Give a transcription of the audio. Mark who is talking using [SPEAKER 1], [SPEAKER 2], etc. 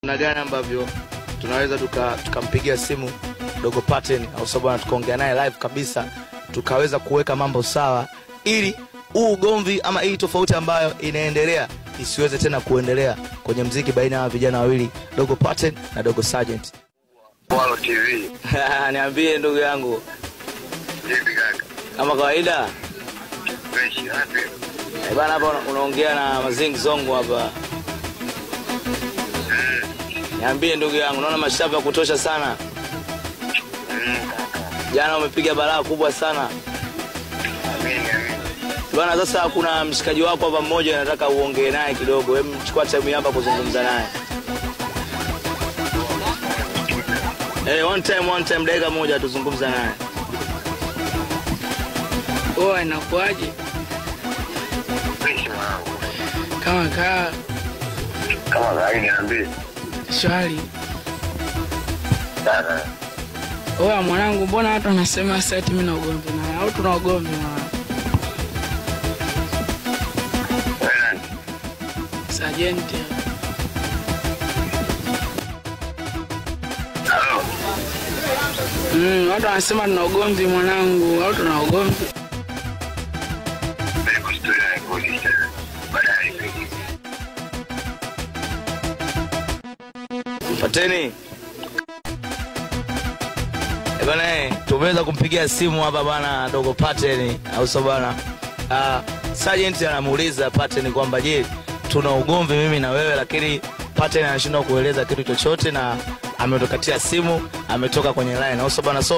[SPEAKER 1] Na gani ambavyo tunaweza tukampigia simu Dogo Pattern au sababu tukaongea naye live kabisa, tukaweza kuweka mambo sawa ili ugomvi ama hii tofauti ambayo inaendelea isiweze tena kuendelea kwenye muziki baina ya vijana wawili Dogo Pattern na Dogo Sergeant.
[SPEAKER 2] Walo TV.
[SPEAKER 1] Niambie ndugu yangu.
[SPEAKER 2] Vipi kaka?
[SPEAKER 1] Kama kawaida.
[SPEAKER 2] Fresh happy.
[SPEAKER 1] Bana hapa unaongea na Mazingi Zongo hapa. Niambie ndugu yangu, naona mashavu ya kutosha sana. Jana umepiga balaa kubwa sana.
[SPEAKER 2] Amini.
[SPEAKER 1] Bana sasa kuna mshikaji wako hapa mmoja nataka uongee naye kidogo. Hebu chukua time hapa kuzungumza naye. One time dakika moja tuzungumza naye.
[SPEAKER 3] Inakuaje?
[SPEAKER 2] Fresh wangu.
[SPEAKER 3] Kama
[SPEAKER 2] gani niambie.
[SPEAKER 3] Shwari.
[SPEAKER 2] Sana.
[SPEAKER 3] Mwanangu, mbona watu wanasema sasa eti mimi na ugomvi na au tuna ugomvi na Sergeant? Watu wanasema tuna ugomvi mwanangu, au tuna ugomvi?
[SPEAKER 1] Pateni. Bana tumeweza kumpigia simu hapa bana Dogo Pattern au so bana. Sergeant anamuuliza Pattern kwamba je, tuna ugomvi mimi na wewe, lakini Pattern anashindwa kueleza kitu chochote na ametokatia simu, ametoka kwenye line au so bana. So